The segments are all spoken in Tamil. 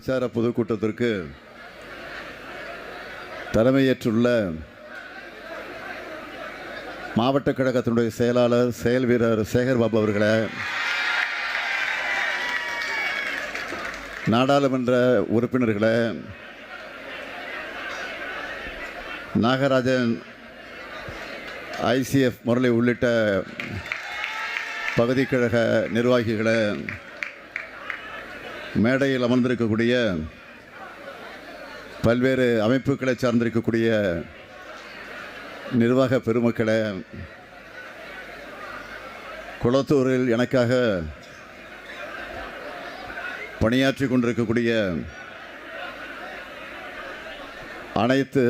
பிரச்சார பொதுக்கூட்டத்திற்கு தலைமையேற்றுள்ள மாவட்ட கழகத்தினுடைய செயலாளர் செயல் வீரர் சேகர் பாபு அவர்களே, நாடாளுமன்ற உறுப்பினர்களே, நாகராஜன், ஐசிஎஃப் முரளி உள்ளிட்ட பகுதி கழக நிர்வாகிகளே, மேடையில் அமர்ந்திருக்கக்கூடிய பல்வேறு அமைப்புகளை சார்ந்திருக்கக்கூடிய நிர்வாக பெருமக்களே, குளத்தூரில் எனக்காக பணியாற்றி கொண்டிருக்கக்கூடிய அனைத்து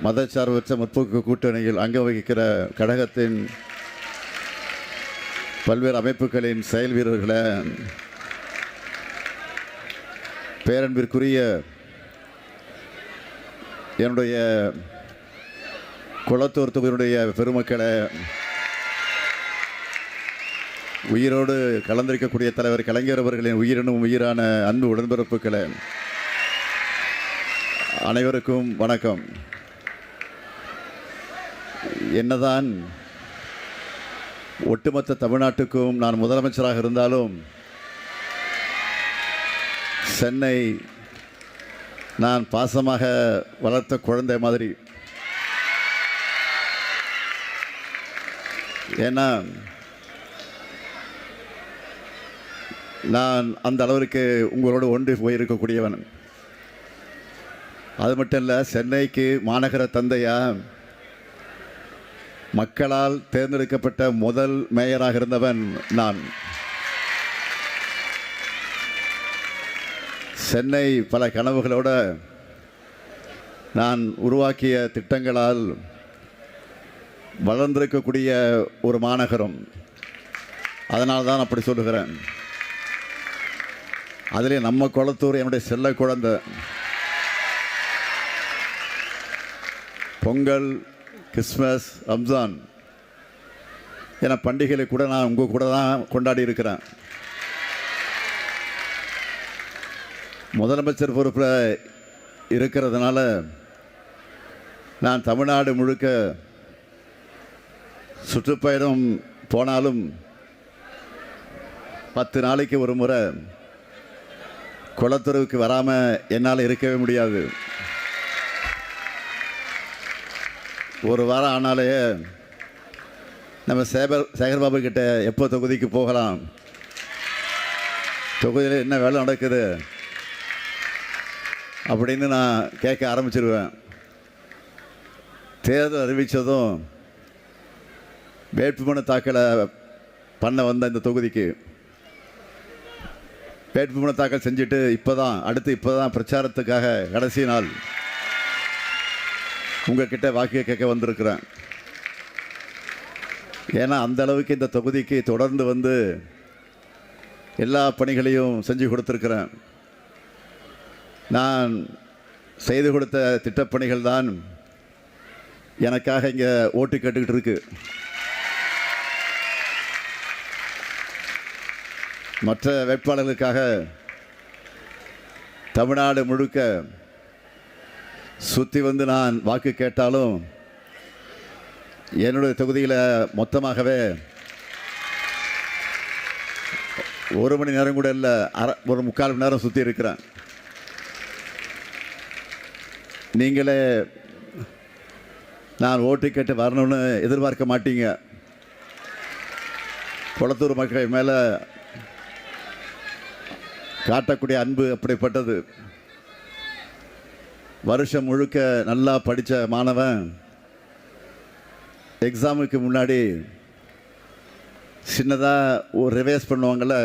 மதச்சார்பற்ற முற்போக்கு கூட்டணியில் அங்க வகிக்கிற கழகத்தின் பல்வேறு அமைப்புகளின் செயல் வீரர்களே, பேரன்பிற்குரிய என்னுடைய குளத்தூர் தொகுதியினுடைய பெருமக்களை, உயிரோடு கலந்திருக்கக்கூடிய தலைவர் கலைஞர் அவர்களின் உயிரினும் உயிரான அன்பு உடன்பிறப்புகளை, அனைவருக்கும் வணக்கம். என்னதான் ஒட்டுமொத்த தமிழ்நாட்டுக்கும் நான் முதலமைச்சராக இருந்தாலும் சென்னை நான் பாசமாக வளர்த்த குழந்தை மாதிரி. ஏன்னா நான் அந்த அளவிற்கு உங்களோடு ஒன்றி போயிருக்கக்கூடியவன். அது மட்டும் இல்லை, சென்னைக்கு மாநகர தந்தையா, மக்களால் தேர்ந்தெடுக்கப்பட்ட முதல் மேயராக இருந்தவன் நான். சென்னை பல கனவுகளோடு நான் உருவாக்கிய திட்டங்களால் வளர்ந்திருக்கக்கூடிய ஒரு மாநகரம். அதனால தான் அப்படி சொல்லுகிறேன். அதிலே நம்ம குளத்தூர் என்னுடைய செல்ல குழந்தை. பொங்கல், கிறிஸ்மஸ், ரம்ஜான் என பண்டிகைகளை கூட நான் உங்கள் கூட தான் கொண்டாடி இருக்கிறேன். முதலமைச்சர் பொறுப்பில் இருக்கிறதுனால நான் தமிழ்நாடு முழுக்க சுற்றுப்பயணம் போனாலும் 10 நாளைக்கு ஒரு முறை குளத்தூருக்கு வராமல் என்னால் இருக்கவே முடியாது. ஒரு வாரம் ஆனாலே நம்ம சேகர்பாபு கிட்ட எப்போ தொகுதிக்கு போகலாம், தொகுதியில் என்ன வேலை நடக்குது அப்படின்னு நான் கேட்க ஆரம்பிச்சிருவேன். தேர்தல் அறிவித்ததும் வேட்புமனு தாக்கலை பண்ண வந்த இந்த தொகுதிக்கு வேட்புமனு தாக்கல் செஞ்சுட்டு இப்போ தான் பிரச்சாரத்துக்காக கடைசி நாள் உங்ககிட்ட வாக்கு கேட்க வந்திருக்கிறேன். ஏன்னா அந்த அளவுக்கு இந்த தொகுதிக்கு தொடர்ந்து வந்து எல்லா பணிகளையும் செஞ்சு கொடுத்துருக்கிறேன். நான் செய்து கொடுத்த திட்டப்பணிகள் தான் எனக்காக இங்கே ஓட்டு கேட்டுக்கிட்டு இருக்கு. மற்ற வேட்பாளர்களுக்காக தமிழ்நாடு முழுக்க சுற்றி வந்து நான் வாக்கு கேட்டாலும் என்னுடைய தொகுதியில் மொத்தமாகவே 1 மணி நேரம் கூட இல்லை, ஒரு 3/4 மணி நேரம் சுற்றி இருக்கிறேன். நீங்களே நான் ஓட்டு கேட்டு வரணும்னு எதிர்பார்க்க மாட்டீங்க. குளத்தூர் மக்கள் மேலே காட்டக்கூடிய அன்பு அப்படிப்பட்டது. வருஷம் முழுக்க நல்லா படித்த மாணவன் எக்ஸாமுக்கு முன்னாடி சின்னதாக ஒரு ரிவைஸ் பண்ணுவாங்கள்ல,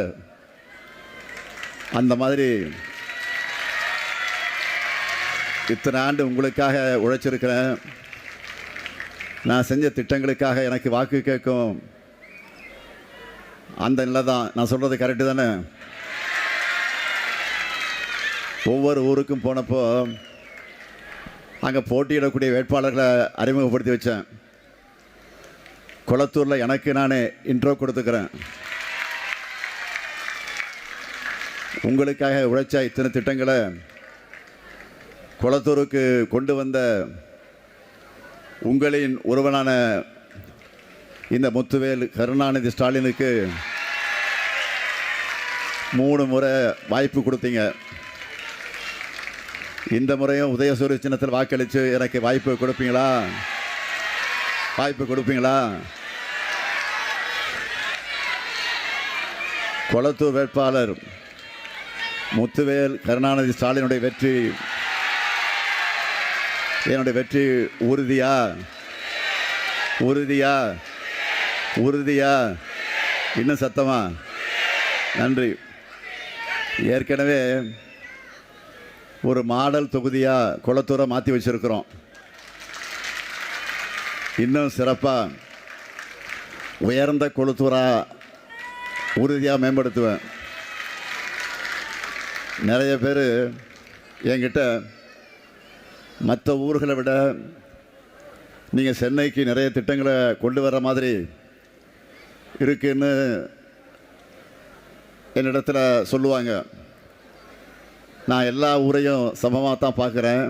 அந்த மாதிரி இத்தனை ஆண்டு உங்களுக்காக உழைச்சிருக்கிறேன். நான் செஞ்ச திட்டங்களுக்காக எனக்கு வாக்கு கேட்கும் அந்த நிலை தான். நான் சொல்கிறது கரெக்டு தானே? ஒவ்வொரு ஊருக்கும் போனப்போ அங்கே போட்டியிடக்கூடிய வேட்பாளர்களை அறிமுகப்படுத்தி வச்சேன். குளத்தூரில் எனக்கு நானே இன்ட்ரோ கொடுத்துக்கிறேன். உங்களுக்காக உழைச்சா இத்தனை திட்டங்களை கொளத்தூருக்கு கொண்டு வந்த உங்களின் ஒருவனான இந்த முத்துவேல் கருணாநிதி ஸ்டாலினுக்கு 3 முறை வாய்ப்பு கொடுத்தீங்க. இந்த முறையும் உதயசூரிய சின்னத்தில் வாக்களித்து எனக்கு வாய்ப்பு கொடுப்பீங்களா? வாய்ப்பு கொடுப்பீங்களா? கொளத்தூர் வேட்பாளர் முத்துவேல் கருணாநிதி ஸ்டாலினுடைய வெற்றி, என்னுடைய வெற்றி உறுதியா? உறுதியா? உறுதியா? இன்னும் சத்தமா? நன்றி. ஏற்கனவே ஒரு மாடல் தொகுதியாக கொளத்தூரை மாற்றி வச்சுருக்கிறோம். இன்னும் சிறப்பாக உயர்ந்த கொளத்தூராக உறுதியாக மேம்படுத்துவேன். நிறைய பேர் என்கிட்ட மற்ற ஊர்களை விட நீங்கள் சென்னைக்கு நிறைய திட்டங்களை கொண்டு வர மாதிரி இருக்குன்னு என்னிடத்தில் சொல்லுவாங்க. நான் எல்லா ஊரையும் சமமாக தான் பார்க்குறேன்.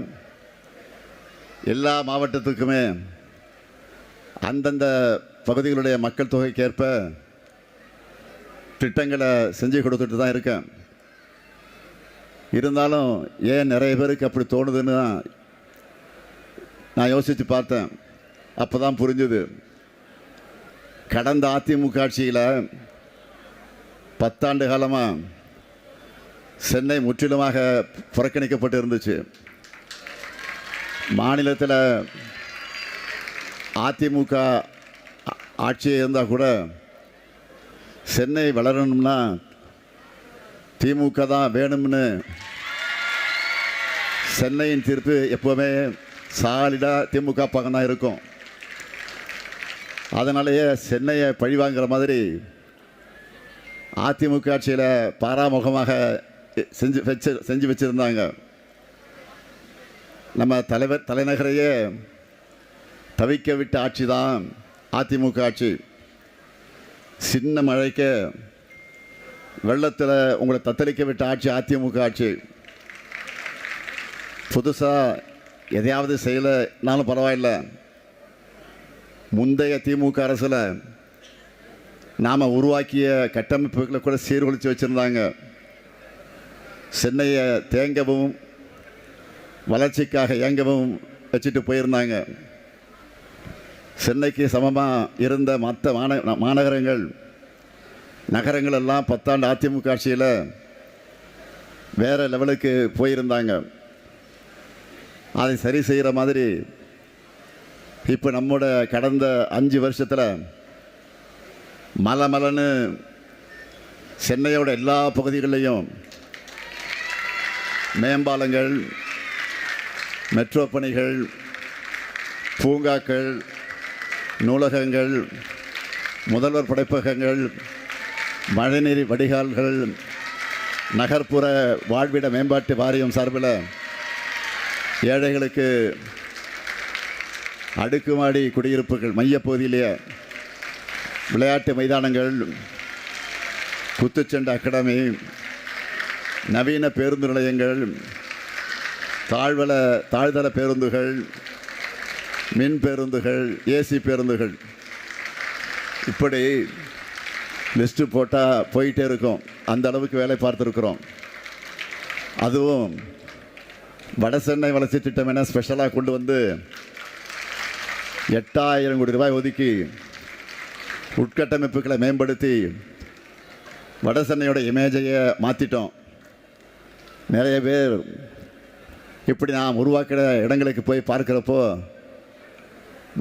எல்லா மாவட்டத்துக்குமே அந்தந்த பகுதிகளுடைய மக்கள் தொகைக்கேற்ப திட்டங்களை செஞ்சு கொடுத்துட்டு தான் இருக்கேன். இருந்தாலும் ஏன் நிறைய பேருக்கு அப்படி தோணுதுன்னு நான் யோசித்து பார்த்தேன். அப்போ தான் புரிஞ்சுது. கடந்த அதிமுக ஆட்சியில் 10 ஆண்டு காலமாக சென்னை முற்றிலுமாக புறக்கணிக்கப்பட்டு இருந்துச்சு. மாநிலத்தில் அதிமுக ஆட்சி இருந்தால் கூட சென்னை வளரணும்னா திமுக தான் வேணும்னு சென்னையின் தீர்ப்பு எப்போவுமே சாலிடாக திமுக பக்கம் தான் இருக்கும். அதனாலேயே சென்னையை பழிவாங்கிற மாதிரி அதிமுக ஆட்சியில் பாராமுகமாக செஞ்சு வச்சுருந்தாங்க. நம்ம தலைநகரையே தவிக்க விட்ட ஆட்சி தான் அதிமுக ஆட்சி. சின்ன மழைக்கு வெள்ளத்தில் உங்களை தத்தளிக்க விட்ட ஆட்சி அதிமுக ஆட்சி. புதுசாக எதையாவது செய்யலைனாலும் பரவாயில்ல, முந்தைய திமுக அரசில் நாம் உருவாக்கிய கட்டமைப்புகளை கூட சீர்குலைச்சு வச்சுருந்தாங்க. சென்னையை தேங்கவும் வளர்ச்சிக்காக இயங்கவும் வச்சுட்டு போயிருந்தாங்க. சென்னைக்கு சமமாக இருந்த மற்ற மாநகரங்கள் நகரங்கள் எல்லாம் 10 ஆண்டு அதிமுக ஆட்சியில் வேறு லெவலுக்கு போயிருந்தாங்க. அதை சரி செய்கிற மாதிரி இப்போ நம்மோட கடந்த 5 வருஷத்தில் மலமலன்னு சென்னையோட எல்லா பகுதிகளிலையும் மேம்பாலங்கள், மெட்ரோ பணிகள், பூங்காக்கள், நூலகங்கள், முதல்வர் படைப்பகங்கள், மழைநீர் வடிகால்கள், நகர்ப்புற வாழ்விட மேம்பாட்டு வாரியம் சார்பில் ஏழைகளுக்கு அடுக்குமாடி குடியிருப்புகள், மையப்பகுதியிலேயே விளையாட்டு மைதானங்கள், குத்துச்சண்டை அகாடமி, நவீன பேருந்து நிலையங்கள், தாழ்தள பேருந்துகள், மின் பேருந்துகள், ஏசி பேருந்துகள், இப்படி லிஸ்ட்டு போட்டால் போயிட்டே இருக்கும். அந்த அளவுக்கு வேலை பார்த்துருக்குறோம். அதுவும் வட சென்னை வளர்ச்சி திட்டம் என ஸ்பெஷலாக கொண்டு வந்து 8000 கோடி ரூபாய் ஒதுக்கி உட்கட்டமைப்புகளை மேம்படுத்தி வட சென்னையோட இமேஜையை மாற்றிட்டோம். நிறைய பேர் இப்படி நான் உருவாக்கிற இடங்களுக்கு போய் பார்க்குறப்போ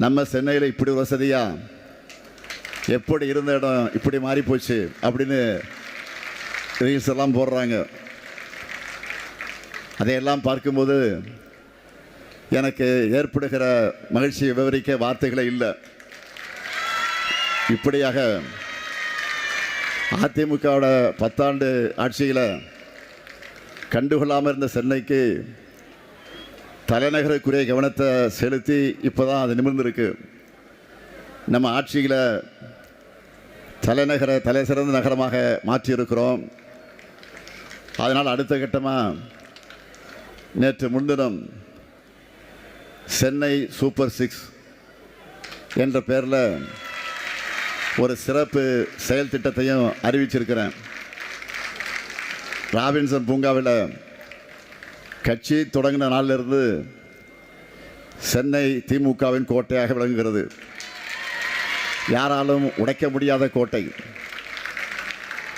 நம்ம சென்னையில் இப்படி ஒரு வசதியாக எப்படி இருந்த இடம் இப்படி மாறி போச்சு அப்படின்னு ரீல்ஸ் எல்லாம் போடுறாங்க. அதையெல்லாம் பார்க்கும்போது எனக்கு ஏற்படுகிற மகிழ்ச்சியை விவரிக்க வார்த்தைகளே இல்லை. இப்படியாக அதிமுகவோட 10 ஆண்டு ஆட்சியில் கண்டுகொள்ளாமல் இருந்த சென்னைக்கு தலைநகருக்குரிய கவனத்தை செலுத்தி இப்போ தான் அது நிமிர்ந்திருக்கு. நம்ம ஆட்சியில் தலைநகரை தலை சிறந்த நகரமாக மாற்றியிருக்கிறோம். அதனால் அடுத்த கட்டமாக நேற்று முன்தினம் சென்னை சூப்பர் 6 என்ற பெயரில் ஒரு சிறப்பு செயல் திட்டத்தையும் அறிவிச்சிருக்கிறேன். ராபின்சன் பூங்காவில் கட்சி தொடங்கின நாளிலிருந்து சென்னை திமுகவின் கோட்டையாக விளங்குகிறது. யாராலும் உடைக்க முடியாத கோட்டை.